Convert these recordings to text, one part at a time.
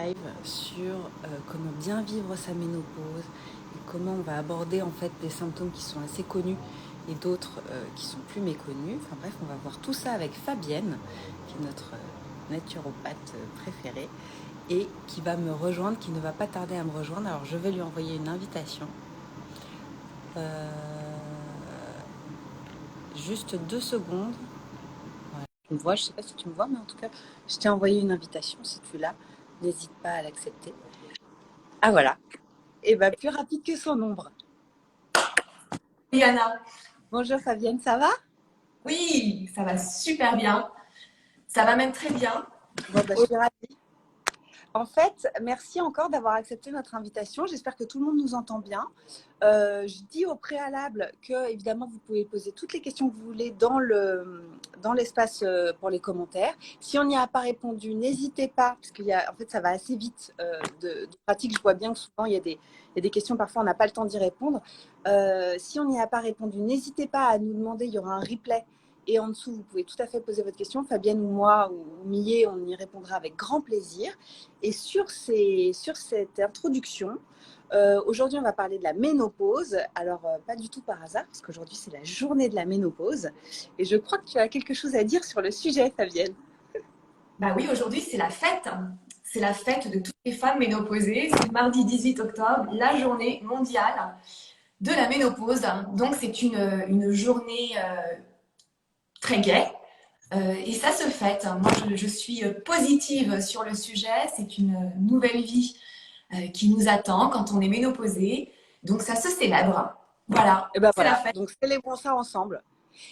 live sur comment bien vivre sa ménopause et comment on va aborder en fait des symptômes qui sont assez connus et d'autres qui sont plus méconnus. Enfin bref, on va voir tout ça avec Fabienne, qui est notre naturopathe préférée et qui va me rejoindre, qui ne va pas tarder à me rejoindre. Alors je vais lui envoyer une invitation. Juste 2 secondes. Voilà. Tu me vois, je ne sais pas si tu me vois, mais en tout cas, je t'ai envoyé une invitation. Si tu l'as, n'hésite pas à l'accepter. Ah voilà. Et bien, plus rapide que son ombre. Yana. Bonjour Fabienne, ça va? Oui, ça va super bien. Ça va même très bien. Bon, je suis ravie. En fait, merci encore d'avoir accepté notre invitation. J'espère que tout le monde nous entend bien. Je dis au préalable que, évidemment, vous pouvez poser toutes les questions que vous voulez dans l'espace pour les commentaires. Si on n'y a pas répondu, n'hésitez pas, parce en fait, ça va assez vite de pratique. Je vois bien que souvent, il y a des questions, parfois, on n'a pas le temps d'y répondre. Si on n'y a pas répondu, n'hésitez pas à nous demander. Il y aura un replay. Et en dessous, vous pouvez tout à fait poser votre question. Fabienne ou moi ou Millet, on y répondra avec grand plaisir. Et sur cette introduction, aujourd'hui, on va parler de la ménopause. Alors, pas du tout par hasard, parce qu'aujourd'hui, c'est la journée de la ménopause. Et je crois que tu as quelque chose à dire sur le sujet, Fabienne. Bah oui, aujourd'hui c'est la fête. C'est la fête de toutes les femmes ménopausées. C'est mardi 18 octobre, la journée mondiale de la ménopause. Donc c'est une journée très gaie. Et ça se fête. Moi, je suis positive sur le sujet. C'est une nouvelle vie qui nous attend quand on est ménopausé. Donc ça se célèbre. Voilà, Et ben c'est la voilà, fête. donc célébrons ça ensemble.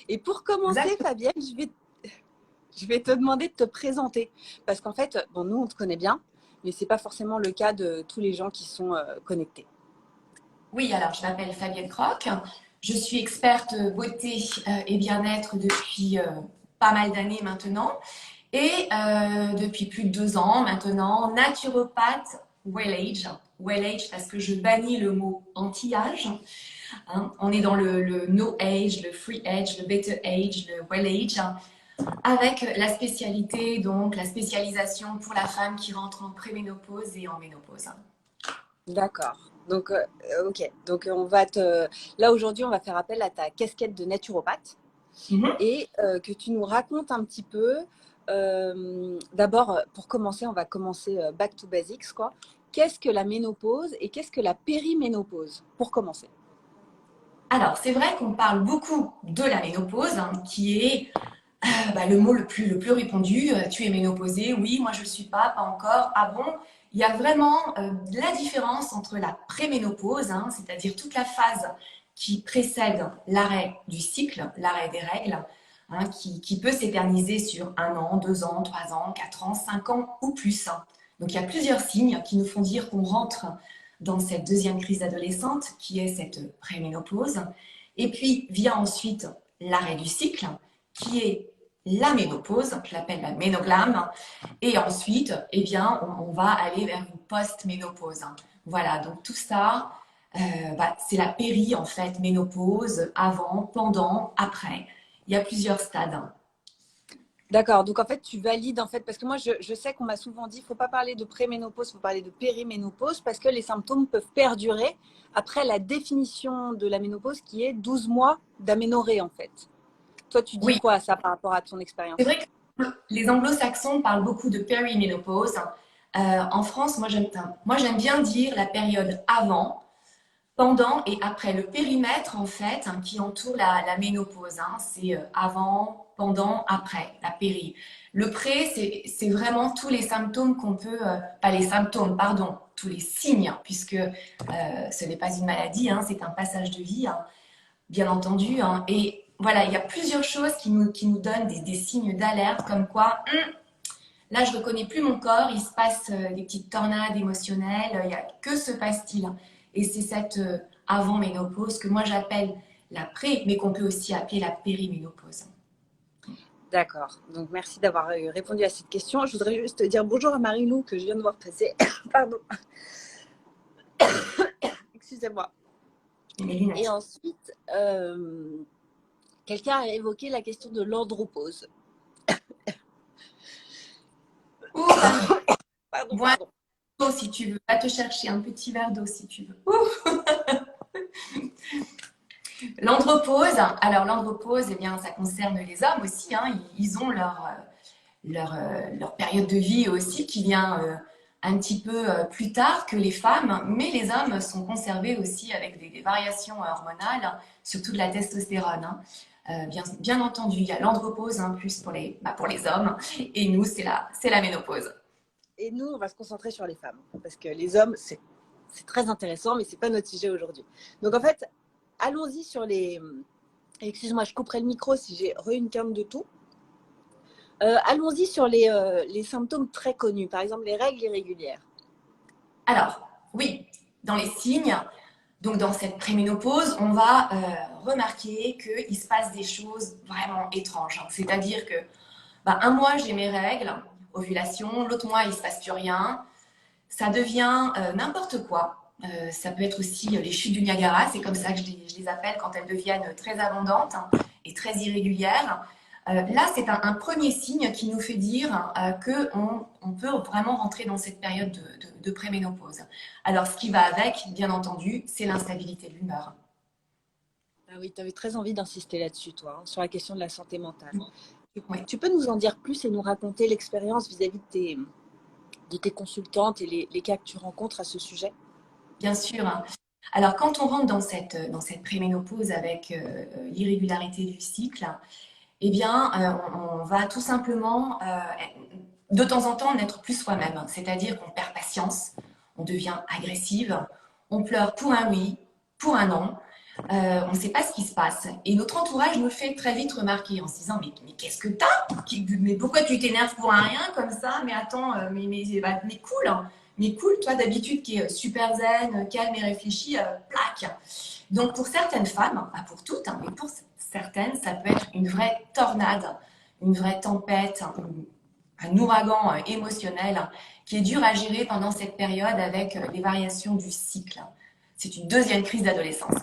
Et pour commencer, Exactement. Fabienne, je vais te demander de te présenter. Parce qu'en fait, bon, nous, on te connaît bien, mais ce n'est pas forcément le cas de tous les gens qui sont connectés. Oui, alors je m'appelle Fabienne Croc. Je suis experte beauté et bien-être depuis pas mal d'années maintenant. Et depuis plus de 2 ans maintenant, naturopathe well age. Well age parce que je bannis le mot anti-âge. Hein. On est dans le no age, le free age, le better age, le well age. Avec la spécialité, donc la spécialisation pour la femme qui rentre en préménopause et en ménopause. D'accord. Donc, ok. Donc, là, aujourd'hui, on va faire appel à ta casquette de naturopathe Mhm. et que tu nous racontes un petit peu. D'abord, pour commencer, on va commencer back to basics, quoi. Qu'est-ce que la ménopause et qu'est-ce que la périménopause, pour commencer? Alors, c'est vrai qu'on parle beaucoup de la ménopause, hein, qui est le mot le plus répandu. Tu es ménopausée? Oui, moi je ne le suis pas, pas encore. Ah bon? Il y a vraiment la différence entre la préménopause, hein, c'est-à-dire toute la phase qui précède l'arrêt du cycle, l'arrêt des règles, hein, qui peut s'éterniser sur 1 an, 2 ans, 3 ans, 4 ans, 5 ans ou plus. Hein. Donc il y a plusieurs signes qui nous font dire qu'on rentre dans cette deuxième crise adolescente, qui est cette préménopause. Et puis vient ensuite l'arrêt du cycle, qui est la ménopause, je l'appelle la ménoglame, et ensuite, eh bien, on va aller vers une post-ménopause. Voilà, donc tout ça, c'est la péri, en fait, ménopause, avant, pendant, après. Il y a plusieurs stades. D'accord. Donc, en fait, tu valides, en fait, parce que moi, je sais qu'on m'a souvent dit, il ne faut pas parler de préménopause, il faut parler de périménopause, parce que les symptômes peuvent perdurer après la définition de la ménopause qui est 12 mois d'aménorrhée, en fait. Toi, tu dis Oui, quoi, ça, par rapport à ton c'est expérience? vrai que les anglo-saxons parlent beaucoup de périménopause. En France, moi j'aime bien dire la période avant, pendant et après le périmètre en fait qui entoure la ménopause. Hein. C'est avant, pendant, après la péri. Le pré, c'est vraiment tous les symptômes qu'on peut, pas les symptômes, pardon, tous les signes, puisque ce n'est pas une maladie, hein, c'est un passage de vie, hein, bien entendu. Hein. Et voilà, il y a plusieurs choses qui nous donnent des signes d'alerte, comme quoi, là, je reconnais plus mon corps, il se passe des petites tornades émotionnelles, que se passe-t-il? Et c'est cette avant-ménopause que moi j'appelle la pré, mais qu'on peut aussi appeler la périménopause. D'accord. Donc, merci d'avoir répondu à cette question. Je voudrais juste te dire bonjour à Marie-Lou, que je viens de voir passer. Pardon. Excusez-moi. Et mes Et lunettes. ensuite, quelqu'un a évoqué la question de l'andropause. Ouh là, Pardon, voilà, pardon. si tu veux. Va te chercher un petit verre d'eau si tu veux. Ouh. L'andropause, alors l'andropause, eh bien, ça concerne les hommes aussi, hein. Ils ont leur période de vie aussi qui vient un petit peu plus tard que les femmes, mais les hommes sont conservés aussi avec des variations hormonales, surtout de la testostérone, hein. Bien entendu, il y a l'andropause, hein, plus pour les hommes, et nous, c'est la ménopause. Et nous, on va se concentrer sur les femmes, parce que les hommes, c'est très intéressant, mais ce n'est pas notre sujet aujourd'hui. Donc en fait, allons-y sur les... Excuse-moi, je couperai le micro si j'ai une quinte de tout. Allons-y sur les symptômes très connus, par exemple les règles irrégulières. Alors, oui, dans les signes, donc dans cette préménopause, on va remarquer qu'il se passe des choses vraiment étranges, hein. C'est-à-dire que un mois, j'ai mes règles, ovulation, l'autre mois, il ne se passe plus rien. Ça devient n'importe quoi. Ça peut être aussi les chutes du Niagara, c'est comme ça que je les appelle quand elles deviennent très abondantes, hein, et très irrégulières. Là, c'est un premier signe qui nous fait dire qu'on peut vraiment rentrer dans cette période de préménopause. Alors, ce qui va avec, bien entendu, c'est l'instabilité de l'humeur. Ah oui, tu avais très envie d'insister là-dessus, toi, hein, sur la question de la santé mentale. Oui. Tu peux nous en dire plus et nous raconter l'expérience vis-à-vis de tes consultantes et les cas que tu rencontres à ce sujet? Bien sûr. Alors, quand on rentre dans cette préménopause avec l'irrégularité du cycle, eh bien, on va tout simplement, de temps en temps, n'être plus soi-même. C'est-à-dire qu'on perd patience, on devient agressive, on pleure pour un oui, pour un non. On ne sait pas ce qui se passe. Et notre entourage nous fait très vite remarquer en se disant mais qu'est-ce que t'as? Mais pourquoi tu t'énerves pour un rien comme ça? Mais attends, mais cool, hein. Mais cool, toi d'habitude qui est super zen, calme et réfléchi, plaque. Donc pour certaines femmes, pas pour toutes, hein, mais pour certaines, ça peut être une vraie tornade, une vraie tempête, un ouragan émotionnel qui est dur à gérer pendant cette période avec les variations du cycle. C'est une deuxième crise d'adolescence.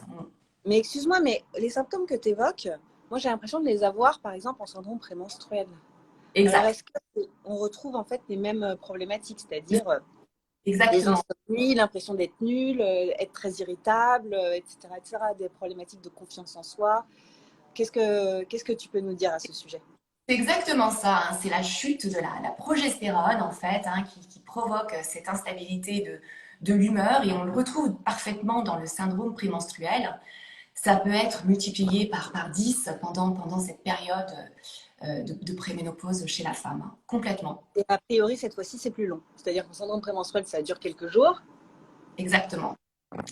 Mais excuse-moi, mais les symptômes que tu évoques, moi j'ai l'impression de les avoir, par exemple, en syndrome prémenstruel. Alors, Exact. est-ce qu'on retrouve en fait les mêmes problématiques, c'est-à-dire des Exactement. insomnies, l'impression d'être nul, être très irritable, etc., etc., des problématiques de confiance en soi? Qu'est-ce que tu peux nous dire à ce sujet? C'est exactement ça, hein. C'est la chute de la progestérone, en fait, hein, qui provoque cette instabilité de l'humeur et on le retrouve parfaitement dans le syndrome prémenstruel. Ça peut être multiplié par 10 pendant cette période de préménopause chez la femme, hein, complètement. Et a priori, cette fois-ci, c'est plus long. C'est-à-dire qu'en syndrome prémenstruel, ça dure quelques jours. Exactement.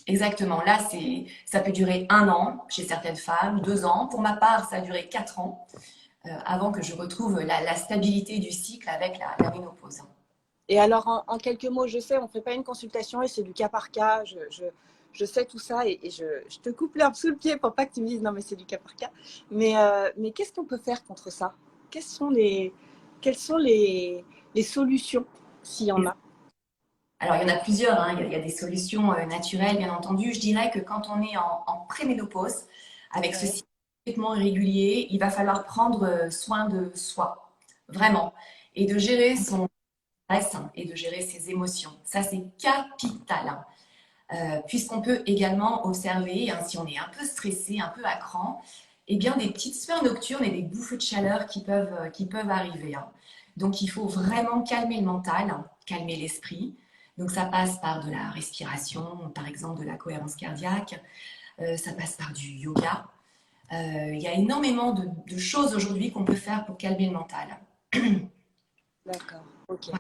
Exactement. Là, ça peut durer un an chez certaines femmes, 2 ans. Pour ma part, ça a duré 4 ans avant que je retrouve la stabilité du cycle avec la ménopause. Et alors, en quelques mots, je sais, on ne fait pas une consultation et c'est du cas par cas. Je sais tout ça et je te coupe l'herbe sous le pied pour pas que tu me dises non, mais c'est du cas par cas. Mais qu'est-ce qu'on peut faire contre ça? Quelles sont les solutions, s'il y en a? Alors, il y en a plusieurs, hein. Il y a des solutions naturelles, bien entendu. Je dirais que quand on est en préménopause, avec ce Ouais. cycle complètement irrégulier, il va falloir prendre soin de soi, vraiment, et de gérer son stress et de gérer ses émotions. Ça, c'est capital, hein. Puisqu'on peut également observer, hein, si on est un peu stressé, un peu à cran, eh bien, des petites sueurs nocturnes et des bouffées de chaleur qui peuvent arriver, hein. Donc, il faut vraiment calmer le mental, hein, calmer l'esprit. Donc, ça passe par de la respiration, par exemple de la cohérence cardiaque, ça passe par du yoga. Il y a énormément de choses aujourd'hui qu'on peut faire pour calmer le mental. D'accord, ok.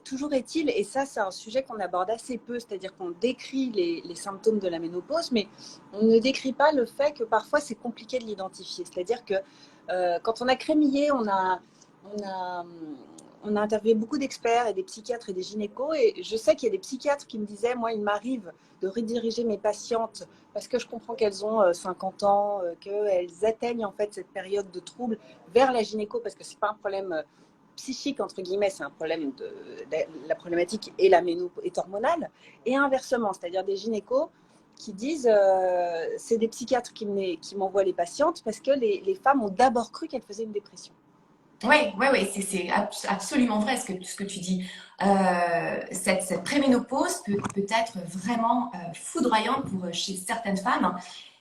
Toujours est-il, et ça c'est un sujet qu'on aborde assez peu, c'est-à-dire qu'on décrit les symptômes de la ménopause, mais on ne décrit pas le fait que parfois c'est compliqué de l'identifier. C'est-à-dire que quand on a crémillé, on a, on a interviewé beaucoup d'experts et des psychiatres et des gynécos, et je sais qu'il y a des psychiatres qui me disaient, moi il m'arrive de rediriger mes patientes parce que je comprends qu'elles ont 50 ans, qu'elles atteignent en fait cette période de trouble vers la gynéco parce que c'est pas un problème psychique, entre guillemets, c'est un problème la problématique est hormonale, et inversement, c'est-à-dire des gynécos qui disent c'est des psychiatres qui m'envoient les patientes parce que les femmes ont d'abord cru qu'elles faisaient une dépression. Oui, ouais, ouais, c'est absolument vrai ce que tu dis. Cette préménopause peut être vraiment foudroyante chez certaines femmes.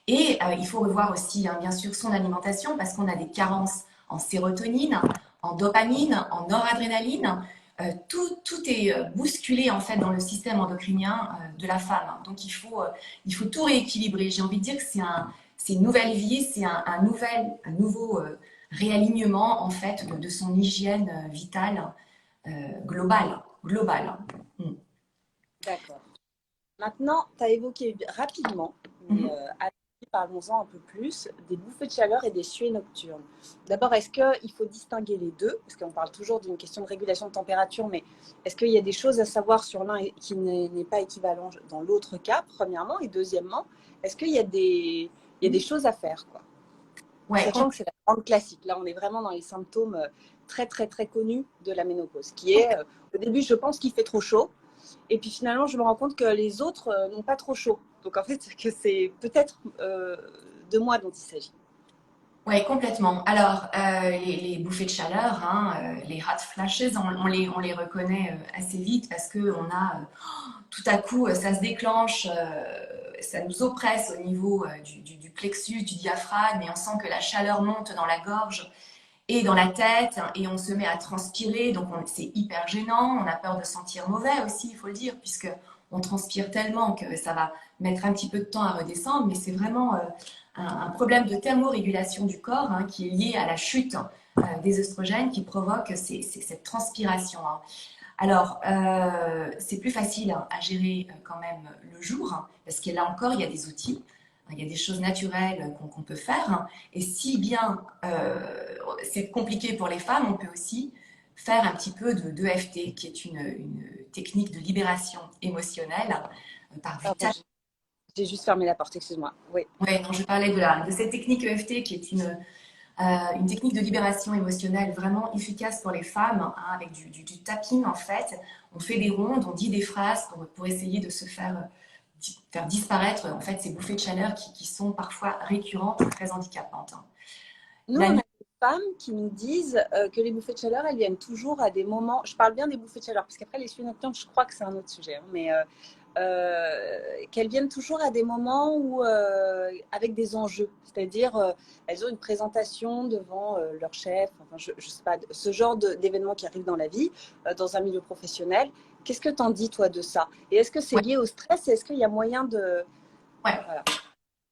Et il faut revoir aussi, hein, bien sûr, son alimentation parce qu'on a des carences en sérotonine, en dopamine, en noradrénaline. Tout est bousculé en fait dans le système endocrinien de la femme. Donc il faut tout rééquilibrer. J'ai envie de dire que c'est une nouvelle vie, c'est un nouveau réalignement en fait de son hygiène vitale globale. Mm. D'accord. Maintenant, tu as évoqué rapidement, mais Mhm. allez-y, parlons-en un peu plus, des bouffées de chaleur et des suées nocturnes. D'abord, est-ce qu'il faut distinguer les deux? Parce qu'on parle toujours d'une question de régulation de température, mais est-ce qu'il y a des choses à savoir sur l'un qui n'est pas équivalent dans l'autre cas, premièrement? Et deuxièmement, est-ce qu'il y a il y a des choses à faire, quoi? Ouais, Sachant que c'est la grande classique. Là, on est vraiment dans les symptômes très, très, très connus de la ménopause, qui est, au début, je pense qu'il fait trop chaud. Et puis finalement, je me rends compte que les autres n'ont pas trop chaud. Donc en fait, que c'est peut-être de moi dont il s'agit. ouais, complètement. Alors, les bouffées de chaleur, hein, les hot flashes, on les reconnaît assez vite parce que on a tout à coup, ça se déclenche, ça nous oppresse au niveau du plexus, du diaphragme, et on sent que la chaleur monte dans la gorge et dans la tête, et on se met à transpirer, donc c'est hyper gênant, on a peur de sentir mauvais aussi, il faut le dire, puisque on transpire tellement que ça va mettre un petit peu de temps à redescendre, mais c'est vraiment un problème de thermorégulation du corps hein, qui est lié à la chute des oestrogènes qui provoque cette transpiration. Hein. Alors, c'est plus facile hein, à gérer quand même le jour, hein, parce que là encore, il y a des outils, il y a des choses naturelles qu'on peut faire. Hein, et si bien c'est compliqué pour les femmes, on peut aussi faire un petit peu de d'EFT, qui est une technique de libération émotionnelle par du Pardon, tap. j'ai juste fermé la porte, excuse-moi. Oui. Ouais, non, je parlais de cette technique EFT qui est une technique de libération émotionnelle vraiment efficace pour les femmes, hein, avec du tapping en fait. On fait des rondes, on dit des phrases pour essayer de se faire disparaître en fait ces bouffées de chaleur qui sont parfois récurrentes et très handicapantes. Hein. Nous, La on a nuit, des femmes qui nous disent que les bouffées de chaleur, elles viennent toujours à des moments. Je parle bien des bouffées de chaleur, parce qu'après, les suies nocturnes, je crois que c'est un autre sujet. Hein, mais qu'elles viennent toujours à des moments où, avec des enjeux. C'est-à-dire, elles ont une présentation devant leur chef, enfin, je ne sais pas, ce genre d'événements qui arrivent dans la vie, dans un milieu professionnel. Qu'est-ce que t'en dis, toi, de ça? Et est-ce que c'est ouais, lié au stress? Et est-ce qu'il y a moyen de... ouais, Voilà.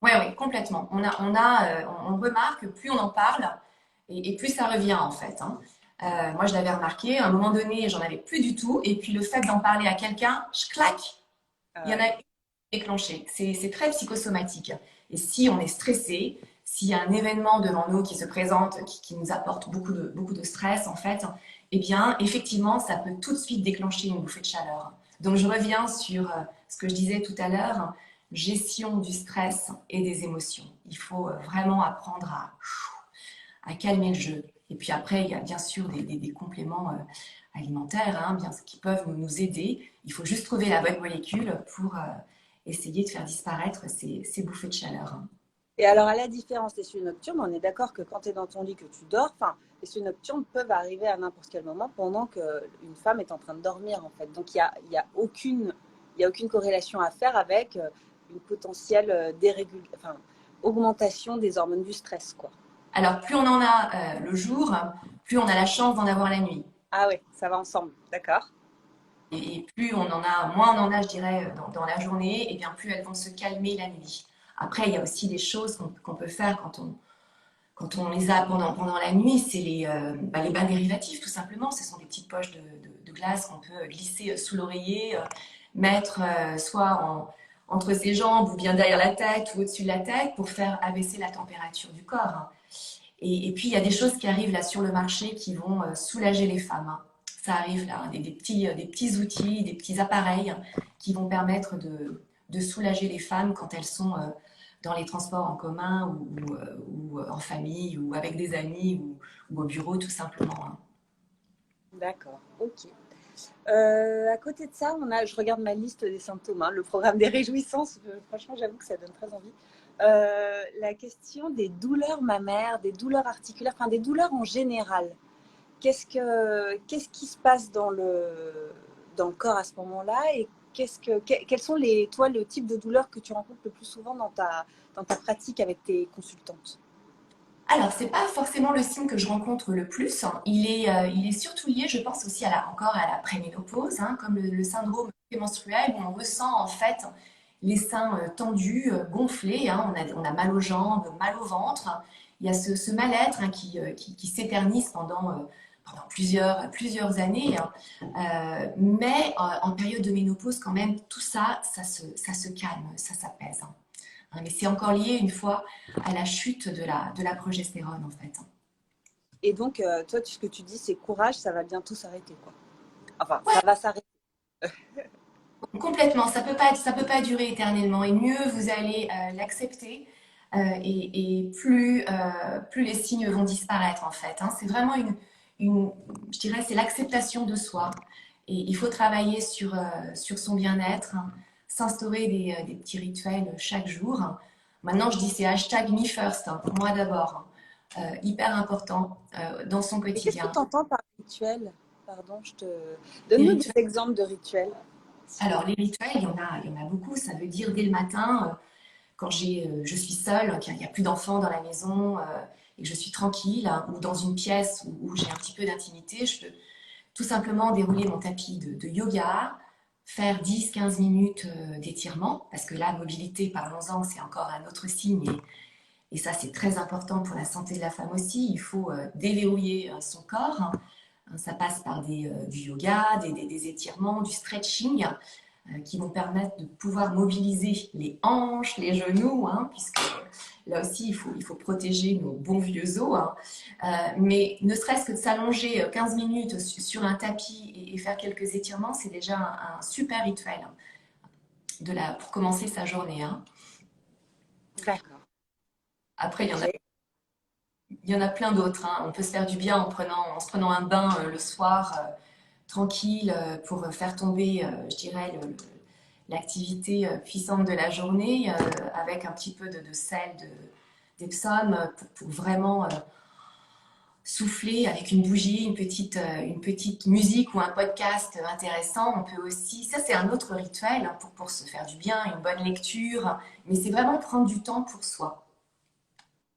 ouais, ouais, complètement. On remarque que plus on en parle et plus ça revient en fait. Hein. Moi, je l'avais remarqué, à un moment donné, j'en avais plus du tout. Et puis le fait d'en parler à quelqu'un, je claque. Il y en Ouais. a une déclenchée. C'est très psychosomatique. Et si on est stressé, s'il y a un événement devant nous qui se présente, qui nous apporte beaucoup de stress, en fait, eh bien, effectivement, ça peut tout de suite déclencher une bouffée de chaleur. Donc, je reviens sur ce que je disais tout à l'heure, gestion du stress et des émotions. Il faut vraiment apprendre à calmer le jeu. Et puis après, il y a bien sûr des compléments alimentaires hein, bien, qui peuvent nous aider. Il faut juste trouver la bonne molécule pour essayer de faire disparaître ces bouffées de chaleur. Hein. Et alors, à la différence des suies nocturnes, on est d'accord que quand tu es dans ton lit, que tu dors, enfin, les suies nocturnes peuvent arriver à n'importe quel moment pendant qu'une femme est en train de dormir, en fait. Donc, il y a aucune corrélation à faire avec une potentielle enfin, augmentation des hormones du stress, quoi. Alors, plus on en a le jour, plus on a la chance d'en avoir la nuit. Ah ouais, ça va ensemble, d'accord. Et plus on en a, moins on en a, je dirais, dans la journée, et bien plus elles vont se calmer la nuit. Après, il y a aussi des choses qu'on peut faire quand on les a pendant la nuit, c'est les bains dérivatifs, tout simplement. Ce sont des petites poches de glace qu'on peut glisser sous l'oreiller, mettre soit entre ses jambes ou bien derrière la tête ou au-dessus de la tête pour faire abaisser la température du corps. Hein. Et puis, il y a des choses qui arrivent là sur le marché qui vont soulager les femmes. Hein. Ça arrive là, des petits outils, des petits appareils qui vont permettre de soulager les femmes quand elles sont dans les transports en commun ou en famille ou avec des amis ou au bureau tout simplement. Hein. D'accord, ok. À côté de ça, je regarde ma liste des symptômes, hein, le programme des réjouissances. Franchement, j'avoue que ça donne très envie. La question des douleurs mammaires, des douleurs articulaires, enfin des douleurs en général. qu'est-ce qui se passe dans le corps à ce moment-là et quels sont toi, le type de douleurs que tu rencontres le plus souvent dans ta pratique avec tes consultantes? Alors, c'est pas forcément le signe que je rencontre le plus, hein. Il est surtout lié, je pense, aussi encore à la préménopause, hein, comme le syndrome prémenstruel, où on ressent en fait les seins tendus, gonflés, hein. On a mal aux jambes, mal au ventre. Il y a ce mal-être, hein, qui s'éternise pendant plusieurs années, hein. Mais en période de ménopause, quand même, tout ça, ça se calme, ça s'apaise, hein. Mais c'est encore lié une fois à la chute de la progestérone en fait. Et donc, toi, ce que tu dis, c'est courage, ça va bientôt s'arrêter, quoi. Enfin, ça va s'arrêter. Complètement, ça peut pas durer éternellement et mieux vous allez l'accepter et plus les signes vont disparaître en fait, hein. C'est vraiment je dirais, c'est l'acceptation de soi et il faut travailler sur son bien-être, hein, s'instaurer des petits rituels chaque jour. Maintenant, je dis c'est hashtag me first, hein, moi d'abord, hein. Hyper important dans son Et qu'est-ce que quotidien. tu entends par rituel? Pardon, Les donne-nous des rituels exemples de rituels, s'il te Alors, plaît. les rituels, il y en a beaucoup. Ça veut dire dès le matin, quand je suis seule, qu'il n'y a plus d'enfants dans la maison et que je suis tranquille, hein, ou dans une pièce où j'ai un petit peu d'intimité, je peux tout simplement dérouler mon tapis de yoga, faire 10-15 minutes d'étirement, parce que la mobilité, parlons-en, c'est encore un autre signe et ça, c'est très important pour la santé de la femme aussi. Il faut déverrouiller son corps, hein. Ça passe par du yoga, des étirements, du stretching qui vont permettre de pouvoir mobiliser les hanches, les genoux, hein, puisque là aussi, il faut protéger nos bons vieux os, hein. Mais ne serait-ce que de s'allonger 15 minutes sur un tapis et faire quelques étirements, c'est déjà un super rituel, hein, pour commencer sa journée, hein. D'accord. Après, Ok. il y en a plein d'autres, hein. On peut se faire du bien en se prenant un bain le soir, tranquille, pour faire tomber, je dirais, l'activité puissante de la journée, avec un petit peu de sel, d'Epsom, pour vraiment souffler avec une bougie, une petite musique ou un podcast intéressant. On peut aussi, ça c'est un autre rituel, hein, pour se faire du bien, une bonne lecture, mais c'est vraiment prendre du temps pour soi.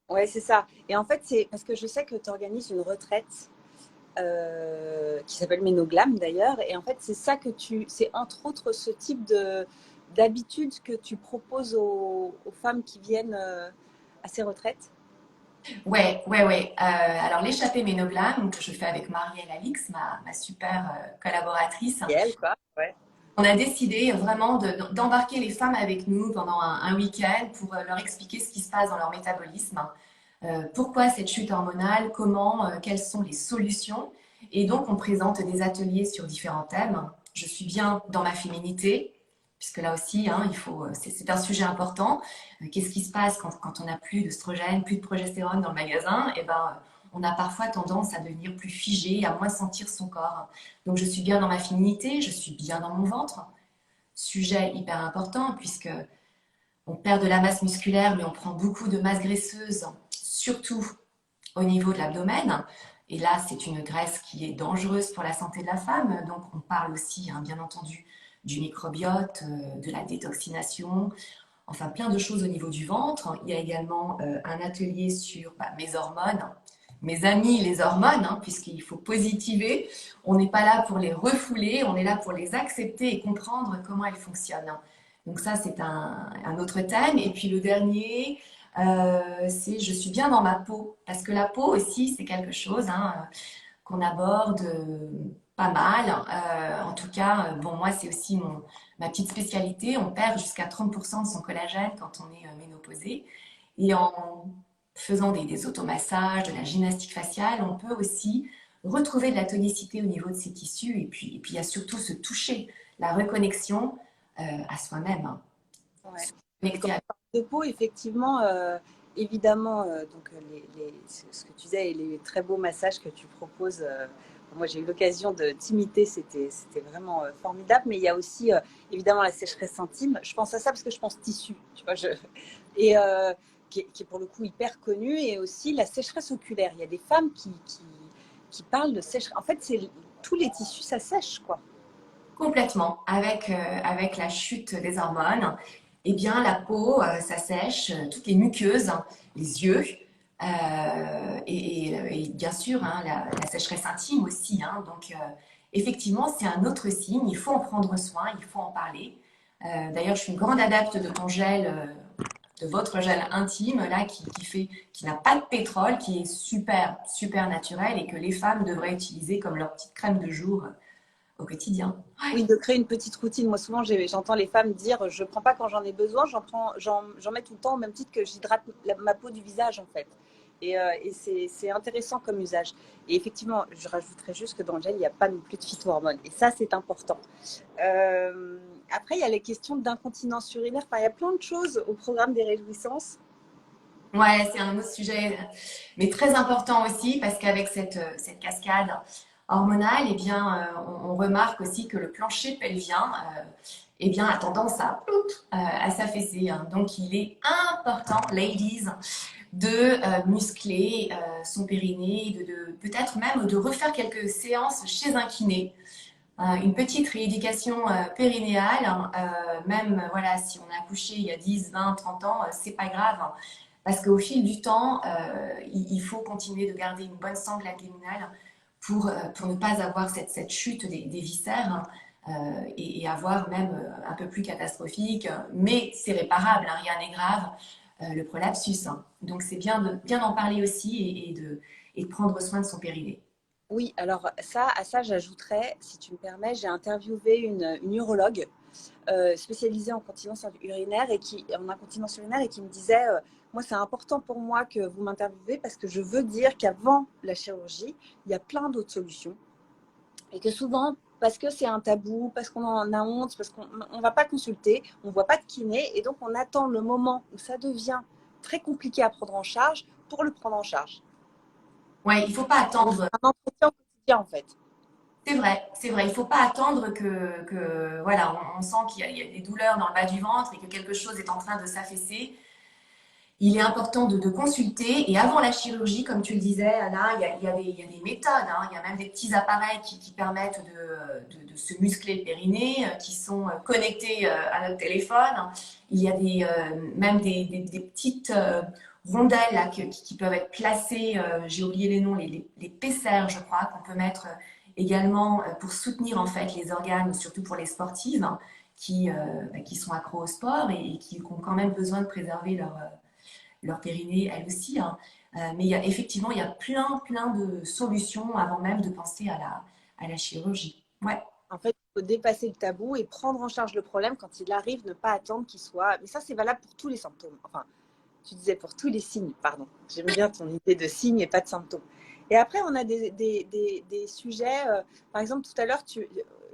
Ouais, c'est ça. Et en fait, c'est parce que je sais que tu organises une retraite qui s'appelle Ménoglam d'ailleurs. Et en fait, c'est entre autres ce type d'habitude que tu proposes aux femmes qui viennent à ces retraites. Ouais. Alors l'échappée Ménoglam, que je fais avec Marielle Alix, ma super collaboratrice, Et elle, quoi. Ouais. on a décidé vraiment d'embarquer les femmes avec nous pendant un week-end pour leur expliquer ce qui se passe dans leur métabolisme, pourquoi cette chute hormonale, comment, quelles sont les solutions. Et donc, on présente des ateliers sur différents thèmes. Je suis bien dans ma féminité, puisque là aussi, hein, c'est un sujet important. Qu'est-ce qui se passe quand on n'a plus d'œstrogène, plus de progestérone dans le magasin? Eh ben, on a parfois tendance à devenir plus figé, à moins sentir son corps. Donc, je suis bien dans ma féminité, je suis bien dans mon ventre. Sujet hyper important, puisque on perd de la masse musculaire, mais on prend beaucoup de masse graisseuse, surtout au niveau de l'abdomen. Et là, c'est une graisse qui est dangereuse pour la santé de la femme. Donc, on parle aussi, hein, bien entendu, du microbiote, de la détoxination, enfin plein de choses au niveau du ventre. Il y a également un atelier sur mes hormones, mes amis les hormones, hein, puisqu'il faut positiver. On n'est pas là pour les refouler, on est là pour les accepter et comprendre comment elles fonctionnent. Donc ça, c'est un autre thème. Et puis le dernier, c'est je suis bien dans ma peau. Parce que la peau aussi, c'est quelque chose, hein, qu'on aborde pas mal. En tout cas, bon, moi, c'est aussi ma petite spécialité. On perd jusqu'à 30% de son collagène quand on est ménopausé. Et en faisant des automassages, de la gymnastique faciale, on peut aussi retrouver de la tonicité au niveau de ses tissus. Et puis il y a surtout ce toucher, la reconnexion à soi-même, hein. Ouais. Se Et connecter quand à... on parle de peau, effectivement, évidemment, donc ce que tu disais et les très beaux massages que tu proposes. Moi, j'ai eu l'occasion de t'imiter, c'était vraiment formidable. Mais il y a aussi évidemment la sécheresse intime. Je pense à ça parce que je pense tissu, tu vois. Et qui est pour le coup hyper connue. Et aussi la sécheresse oculaire. Il y a des femmes qui qui parle de sécheresse. En fait, tous les tissus, ça sèche, quoi. Complètement. Avec la chute des hormones, eh bien, la peau s'assèche, toutes les muqueuses, les yeux, et bien sûr, hein, la sécheresse intime aussi. Hein. Donc, effectivement, c'est un autre signe. Il faut en prendre soin, il faut en parler. D'ailleurs, je suis une grande adepte de ton gel, de votre gel intime, là, qui n'a pas de pétrole, qui est super, super naturel et que les femmes devraient utiliser comme leur petite crème de jour au quotidien. Ouais. Oui, de créer une petite routine. Moi, souvent, j'entends les femmes dire, je ne prends pas quand j'en ai besoin, j'en mets tout le temps au même titre que j'hydrate ma peau du visage, en fait. Et c'est intéressant comme usage. Et effectivement, je rajouterais juste que dans le gel, il n'y a pas non plus de phytohormones. Et ça, c'est important. Après, il y a les questions d'incontinence urinaire. Enfin, il y a plein de choses au programme des réjouissances. Ouais, c'est un autre sujet, mais très important aussi parce qu'avec cette cascade hormonale, eh bien, on remarque aussi que le plancher pelvien, eh bien, a tendance à s'affaisser. Hein. Donc, il est important, ladies, de muscler son périnée, peut-être même de refaire quelques séances chez un kiné. Une petite rééducation périnéale, hein, même voilà, si on a accouché il y a 10, 20, 30 ans, c'est pas grave. Hein, parce qu'au fil du temps, il faut continuer de garder une bonne sangle abdominale pour ne pas avoir cette chute des viscères hein, et avoir même un peu plus catastrophique, mais c'est réparable, hein, rien n'est grave, le prolapsus. Hein. Donc c'est bien d'en parler aussi et de prendre soin de son périnée. Oui, alors ça, à ça, j'ajouterais, si tu me permets, j'ai interviewé une urologue spécialisée en continence urinaire en incontinence urinaire et qui me disait moi c'est important pour moi que vous m'interviewez parce que je veux dire qu'avant la chirurgie il y a plein d'autres solutions et que souvent parce que c'est un tabou, parce qu'on en a honte, parce qu'on ne va pas consulter, on ne voit pas de kiné et donc on attend le moment où ça devient très compliqué à prendre en charge pour le prendre en charge. Ouais, il ne faut pas Donc attendre. c'est un entretien au quotidien en fait. C'est vrai, c'est vrai. Il ne faut pas attendre voilà, on sent qu'il y a des douleurs dans le bas du ventre et que quelque chose est en train de s'affaisser. Il est important de consulter. Et avant la chirurgie, comme tu le disais, Anna, il y a des méthodes. Hein. Il y a même des petits appareils qui permettent de se muscler le périnée, qui sont connectés à notre téléphone. Il y a même des petites rondelles là, qui peuvent être placées, j'ai oublié les noms, les pessères, je crois, qu'on peut mettre également pour soutenir en fait les organes, surtout pour les sportives hein, qui sont accros au sport et qui ont quand même besoin de préserver leur périnée, elle aussi. Hein. Mais effectivement, il y a plein de solutions avant même de penser à la chirurgie. Ouais. En fait, il faut dépasser le tabou et prendre en charge le problème quand il arrive, ne pas attendre qu'il soit. Mais ça, c'est valable pour tous les symptômes. Enfin, tu disais pour tous les signes, pardon. J'aime bien ton idée de signes et pas de symptômes. Et après, on a des sujets. Par exemple, tout à l'heure,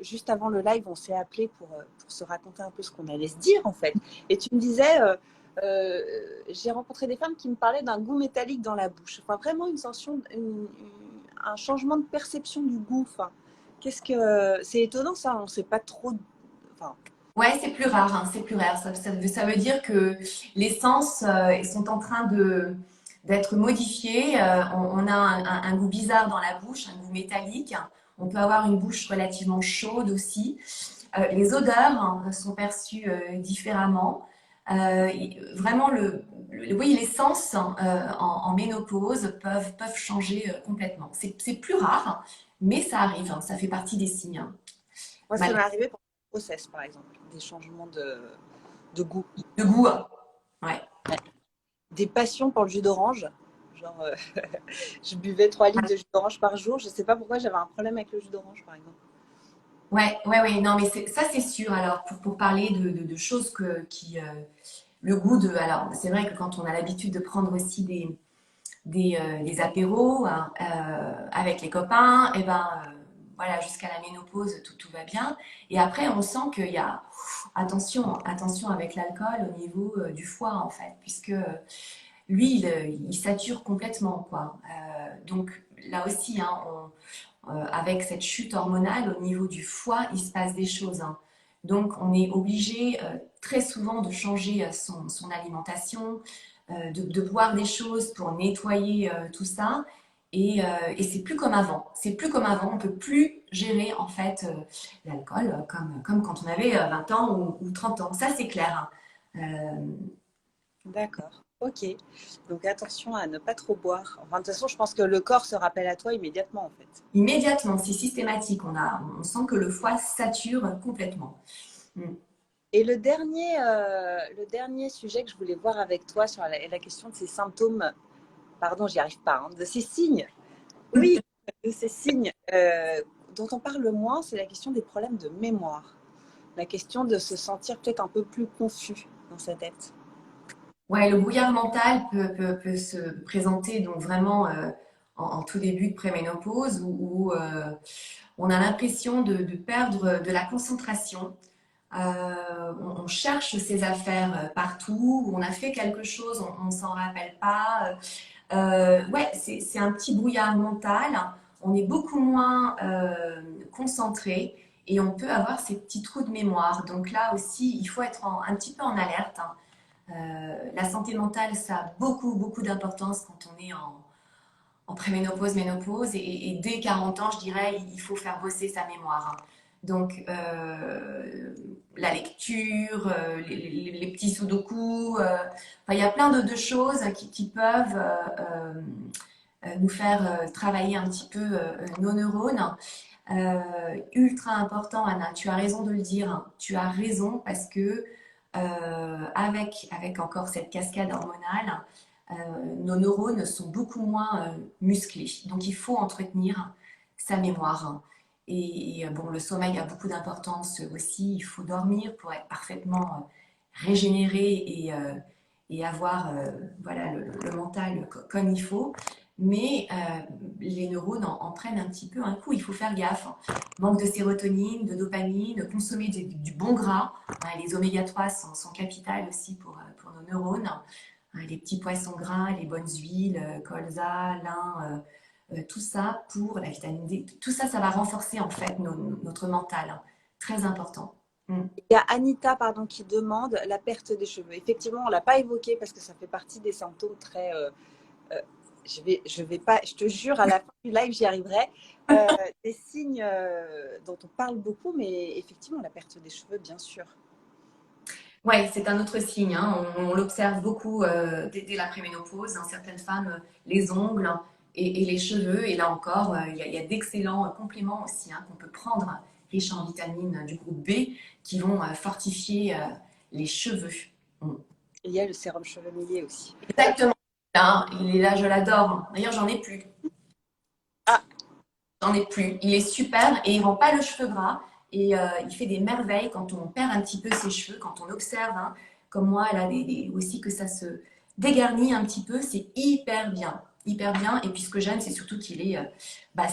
juste avant le live, on s'est appelé pour se raconter un peu ce qu'on allait se dire, en fait. Et tu me disais, j'ai rencontré des femmes qui me parlaient d'un goût métallique dans la bouche. Enfin, vraiment un changement de perception du goût. Enfin, c'est étonnant ça, on ne sait pas trop. Enfin, Ouais, c'est plus rare, hein, c'est plus rare. Ça veut dire que les sens sont en train d'être modifiés. On a un goût bizarre dans la bouche, un goût métallique. On peut avoir une bouche relativement chaude aussi. Les odeurs hein, sont perçues différemment. Vraiment, oui, les sens en ménopause peuvent changer complètement. C'est plus rare, mais ça arrive, hein, ça fait partie des signes. Hein. moi, ça Mal- m'est arrivé pour la grossesse, par exemple, des changements de goût. de goût, hein. Ouais. Des passions pour le jus d'orange. Genre, je buvais 3 litres de jus d'orange par jour. Je ne sais pas pourquoi j'avais un problème avec le jus d'orange, par exemple. Ouais, non, mais ça, c'est sûr. Alors, pour parler de choses le goût de. Alors, c'est vrai que quand on a l'habitude de prendre aussi des apéros hein, avec les copains, et ben, voilà, jusqu'à la ménopause, tout va bien. Et après, on sent qu'il y a. Attention avec l'alcool au niveau du foie, en fait, puisque lui, il sature complètement, quoi. Donc, là aussi, hein, avec cette chute hormonale au niveau du foie, il se passe des choses. Hein. Donc, on est obligé très souvent de changer son alimentation, de boire des choses pour nettoyer tout ça. et c'est plus comme avant. C'est plus comme avant. On peut plus gérer en fait l'alcool comme quand on avait 20 ans ou 30 ans. Ça, c'est clair. D'accord. Ok. Donc attention à ne pas trop boire. Enfin, de toute façon, je pense que le corps se rappelle à toi immédiatement, en fait. Immédiatement, c'est systématique. On sent que le foie sature complètement. Mm. Et le dernier sujet que je voulais voir avec toi sur la question de ces symptômes, pardon, j'y arrive pas, hein, de ces signes, oui, de ces signes dont on parle le moins, c'est la question des problèmes de mémoire. La question de se sentir peut-être un peu plus confus dans sa tête. Ouais, le brouillard mental peut se présenter donc vraiment en tout début de préménopause où on a l'impression de perdre de la concentration. On cherche ses affaires partout, on a fait quelque chose, on ne s'en rappelle pas. Ouais, c'est un petit brouillard mental. On est beaucoup moins concentré et on peut avoir ces petits trous de mémoire. Donc là aussi, il faut être un petit peu en alerte, hein. La santé mentale, ça a beaucoup d'importance quand on est en préménopause, ménopause. Et dès 40 ans, je dirais, il faut faire bosser sa mémoire. Donc, la lecture, les petits sudoku, enfin, il y a plein de choses qui peuvent nous faire travailler un petit peu nos neurones. Ultra important, Anna, tu as raison de le dire, hein. Tu as raison parce que avec encore cette cascade hormonale, euh, nos neurones sont beaucoup moins musclés. Donc il faut entretenir sa mémoire. Bon, le sommeil a beaucoup d'importance aussi. Il faut dormir pour être parfaitement régénéré et avoir voilà, le mental comme il faut. Mais les neurones en prennent un petit peu un coup. Il faut faire gaffe. Manque de sérotonine, de dopamine, consommer du bon gras. Les oméga 3 sont capitales aussi pour nos neurones. Les petits poissons gras, les bonnes huiles, colza, lin, tout ça pour la vitamine D. Tout ça, ça va renforcer en fait notre mental. Très important. Mm. Il y a Anita, pardon, qui demande la perte des cheveux. Effectivement, on ne l'a pas évoqué parce que ça fait partie des symptômes très. Euh, je vais pas, je te jure, à la fin du live, j'y arriverai. Des signes dont on parle beaucoup, mais effectivement, la perte des cheveux, bien sûr. Ouais, c'est un autre signe, hein. On l'observe beaucoup dès la préménopause. Dans certaines femmes, les ongles et les cheveux. Et là encore, il y a d'excellents compléments aussi hein, qu'on peut prendre, riches en vitamines du groupe B, qui vont fortifier les cheveux. Mm. Il y a le sérum cheveux mouillés aussi. Exactement. Là, il est là, je l'adore. D'ailleurs, j'en ai plus. Ah, J'en ai plus. Il est super et il rend pas le cheveu gras. Et il fait des merveilles quand on perd un petit peu ses cheveux, quand on observe, hein, comme moi, elle a aussi que ça se dégarnit un petit peu. C'est hyper bien. Hyper bien. Et puis ce que j'aime, c'est surtout qu'il est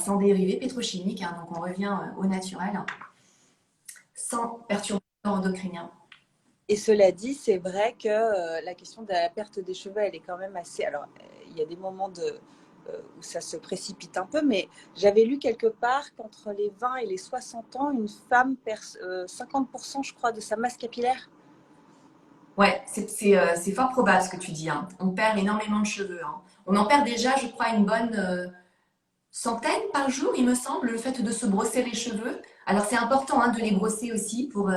sans dérivés pétrochimiques. Hein, donc on revient au naturel, hein, sans perturbateurs endocriniens. et cela dit, c'est vrai que la question de la perte des cheveux, elle est quand même assez. Alors, il y a des moments où ça se précipite un peu, mais j'avais lu quelque part qu'entre les 20 et les 60 ans, une femme perd 50%, je crois, de sa masse capillaire. Ouais, c'est fort probable ce que tu dis, hein. On perd énormément de cheveux, hein. On en perd déjà, je crois, une bonne centaine par jour, il me semble, le fait de se brosser les cheveux. Alors c'est important hein, de les brosser aussi pour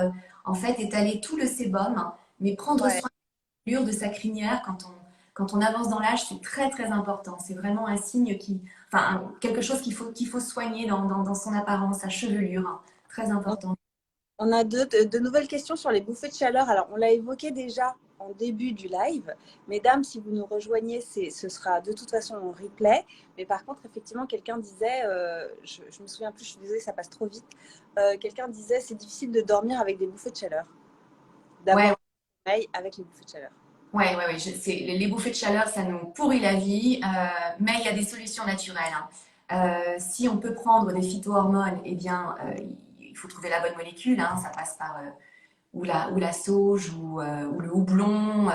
en fait étaler tout le sébum, hein, mais prendre Ouais. soin de l'allure de sa crinière quand on avance dans l'âge, c'est très important. C'est vraiment un signe enfin quelque chose qu'il faut soigner dans son apparence, sa chevelure, hein. Très important. On a de nouvelles questions sur les bouffées de chaleur. Alors, on l'a évoqué déjà en début du live. Mesdames, si vous nous rejoignez, ce sera de toute façon en replay. Mais par contre, effectivement, quelqu'un disait, je ne me souviens plus, je suis désolée, ça passe trop vite. Quelqu'un disait, c'est difficile de dormir avec des bouffées de chaleur. Ouais, D'avoir un sommeil avec les bouffées de chaleur. ouais. Les bouffées de chaleur, ça nous pourrit la vie, mais il y a des solutions naturelles, hein. Si on peut prendre des phytohormones, eh bien, il faut trouver la bonne molécule, hein. Ça passe par ou la sauge, ou le houblon,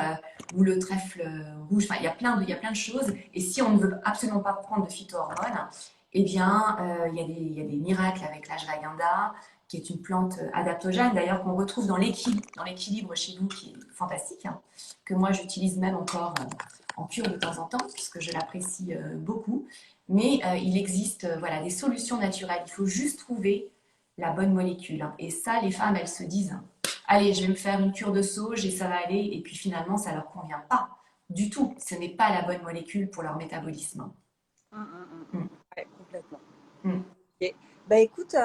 ou le trèfle rouge. Enfin, il y a plein de choses. Et si on ne veut absolument pas prendre de phytohormones, eh bien, il y a des miracles avec l'ashwagandha, qui est une plante adaptogène, d'ailleurs, qu'on retrouve dans l'équilibre chez nous, qui est fantastique, hein, que moi, j'utilise même encore en cure de temps en temps, puisque je l'apprécie beaucoup. Mais il existe voilà, des solutions naturelles. Il faut juste trouver la bonne molécule, hein. Et ça, les femmes, elles se disent, hein, allez, je vais me faire une cure de sauge et ça va aller. Et puis finalement, ça leur convient pas du tout. Ce n'est pas la bonne molécule pour leur métabolisme. Mm. Ouais, complètement. Mm. Ok. Bah écoute,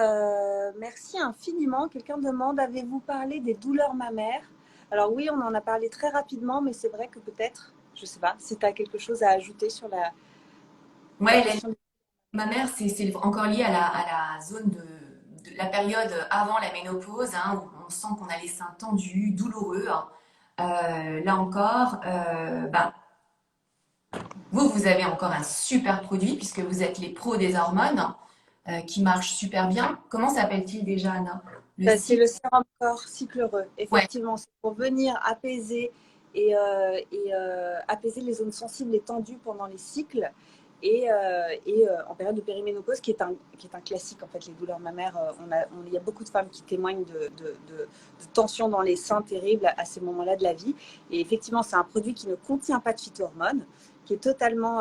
merci infiniment. Quelqu'un demande, avez-vous parlé des douleurs mammaires? Alors oui, on en a parlé très rapidement, mais c'est vrai que peut-être, je sais pas, si tu as quelque chose à ajouter sur la Ouais, question. ma mère, c'est encore lié à la zone de la période avant la ménopause, hein, où on sent qu'on a les seins tendus, douloureux, hein. Là encore, ben, vous avez encore un super produit puisque vous êtes les pros des hormones qui marche super bien. Comment s'appelle-t-il déjà, Anna? Le C'est cycle. le sérum corps cycle heureux. Ouais, Effectivement, c'est pour venir apaiser apaiser les zones sensibles et tendues pendant les cycles en période de périménopause, qui est un classique en fait, les douleurs mammaires. Il y a beaucoup de femmes qui témoignent de tensions dans les seins terribles à ces moments-là de la vie. Et effectivement, c'est un produit qui ne contient pas de phytohormones, qui est totalement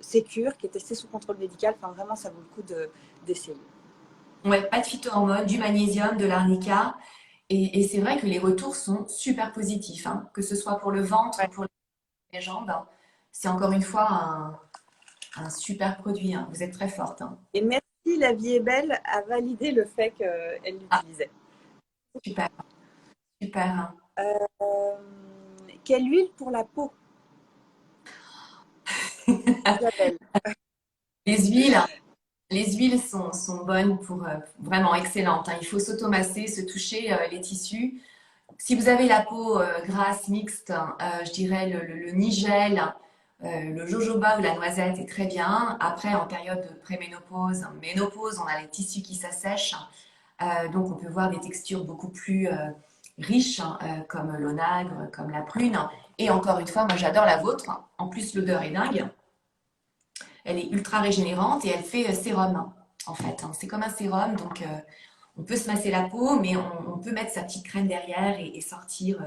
sécure, qui est testé sous contrôle médical. Enfin, vraiment, ça vaut le coup d'essayer. ouais, pas de phytohormones, du magnésium, de l'arnica. Et c'est vrai que les retours sont super positifs, hein, que ce soit pour le ventre, Ouais. pour les jambes. C'est encore une fois un super produit, hein. Vous êtes très forte, hein. Et merci, la vie est belle, à valider le fait qu'elle Ah, l'utilisait. super, super, hein. Euh, Quelle huile pour la peau, Isabelle? Les huiles, les huiles sont bonnes pour vraiment excellentes, hein. Il faut s'automasser, se toucher les tissus. Si vous avez la peau grasse, mixte, je dirais le nigel, le jojoba ou la noisette est très bien. Après, en période de préménopause, ménopause, on a les tissus qui s'assèchent. Donc, on peut voir des textures beaucoup plus riches, hein, comme l'onagre, comme la prune. Et encore une fois, moi j'adore la vôtre. En plus, l'odeur est dingue. Elle est ultra régénérante et elle fait sérum, hein, en fait, hein. C'est comme un sérum, donc on peut se masser la peau, mais on peut mettre sa petite crème derrière et sortir,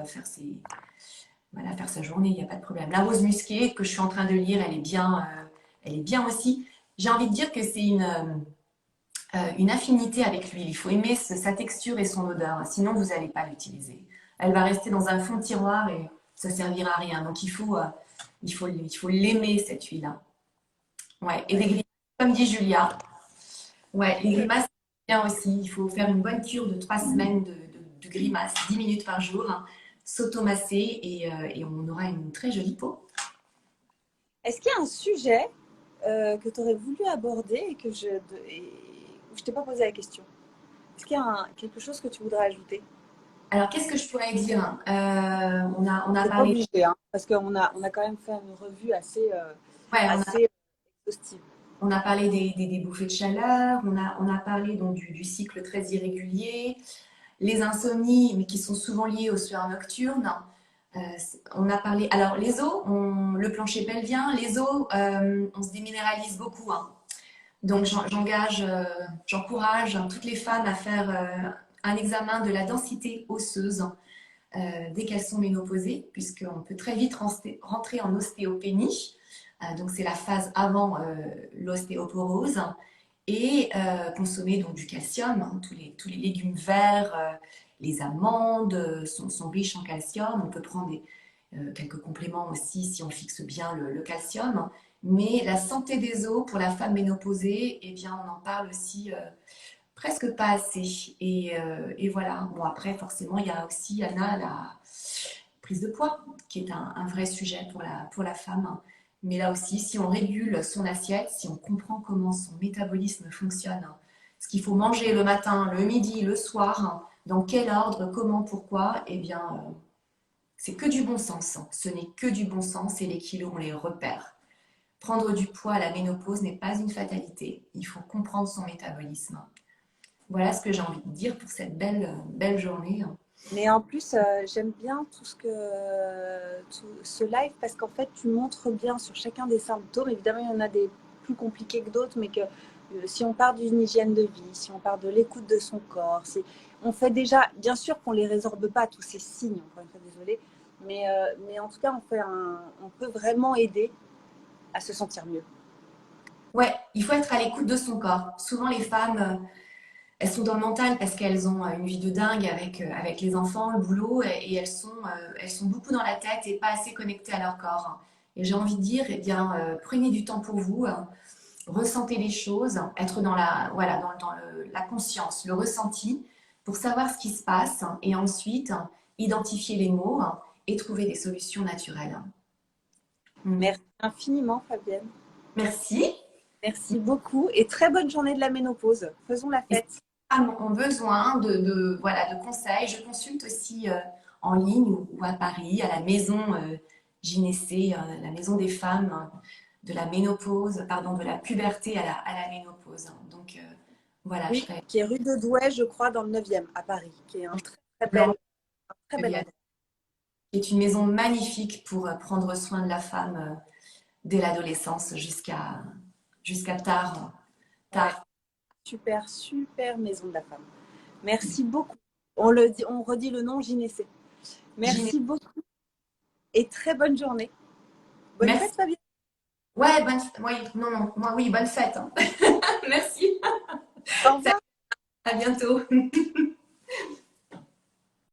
voilà, faire sa journée, il n'y a pas de problème. La rose musquée que je suis en train de lire, elle est bien aussi. J'ai envie de dire que c'est une affinité avec l'huile. Il faut aimer sa texture et son odeur, sinon vous n'allez pas l'utiliser. Elle va rester dans un fond de tiroir et ça servira à rien. Donc il faut l'aimer cette huile-là. Ouais. Et des Ouais. grimaces, comme dit Julia. Ouais, les grimaces, c'est bien aussi. Il faut faire une bonne cure de 3 semaines de grimaces, 10 minutes par jour, hein, s'automasser et on aura une très jolie peau. Est-ce qu'il y a un sujet que tu aurais voulu aborder où je t'ai pas posé la question? Est-ce qu'il y a quelque chose que tu voudrais ajouter? Alors, qu'est-ce que je pourrais dire? On a C'est pas parlé, obligé, hein, parce on a quand même fait une revue ouais, assez exhaustive. on a parlé des bouffées de chaleur, on a parlé donc du cycle très irrégulier, les insomnies, mais qui sont souvent liées aux sueurs nocturnes. On a parlé, alors les os, le plancher pelvien, les os, on se déminéralise beaucoup, hein. Donc j'encourage toutes les femmes à faire un examin de la densité osseuse dès qu'elles sont ménopausées, puisqu'on peut très vite rentrer en ostéopénie. Donc c'est la phase avant l'ostéoporose. Et consommer donc du calcium, hein. Tous les légumes verts, les amandes sont riches en calcium. On peut prendre quelques compléments aussi si on fixe bien le calcium. Mais la santé des os pour la femme ménopausée, eh bien, on en parle aussi presque pas assez. Et voilà. Bon, après, forcément, il y a aussi, Anna, la prise de poids, qui est un vrai sujet pour la femme. Mais là aussi, si on régule son assiette, si on comprend comment son métabolisme fonctionne, ce qu'il faut manger le matin, le midi, le soir, dans quel ordre, comment, pourquoi, eh bien, c'est que du bon sens. Ce n'est que du bon sens et les kilos, on les repère. Prendre du poids à la ménopause n'est pas une fatalité. Il faut comprendre son métabolisme. Voilà ce que j'ai envie de dire pour cette belle journée. Mais en plus, j'aime bien ce live parce qu'en fait, tu montres bien sur chacun des symptômes. Évidemment, il y en a des plus compliqués que d'autres, mais que si on part d'une hygiène de vie, si on part de l'écoute de son corps, on fait déjà, bien sûr qu'on ne les résorbe pas, tous ces signes, encore une fois, désolée, mais en tout cas, on peut vraiment aider à se sentir mieux. Ouais, il faut être à l'écoute de son corps. Souvent, les femmes, elles sont dans le mental parce qu'elles ont une vie de dingue avec les enfants, le boulot, et elles sont beaucoup dans la tête et pas assez connectées à leur corps. Et j'ai envie de dire, eh bien, prenez du temps pour vous, ressentez les choses, être dans voilà, la conscience, le ressenti, pour savoir ce qui se passe, et ensuite identifier les mots et trouver des solutions naturelles. Mm. Merci infiniment, Fabienne. Merci. Merci beaucoup et très bonne journée de la ménopause. Faisons la Et si fête. les femmes ont besoin voilà, de conseils, je consulte aussi en ligne ou à Paris, à la maison gynécée, la maison des femmes de la ménopause, pardon, de la puberté à la ménopause. Donc voilà, je Oui, serai qui est rue de Douai, je crois, dans le 9e à Paris, qui est blanche, un très bel endroit. qui est une maison magnifique pour prendre soin de la femme dès l'adolescence jusqu'à tard, Ouais, tard. super, super maison de la femme. Merci beaucoup. On le dit, on redit le nom Gynécée. Gyné- Merci beaucoup et très bonne journée. Bonne Merci. fête, Fabienne. Ouais, oui, non, non, moi oui, bonne fête. Hein. Merci. Au revoir. À bientôt.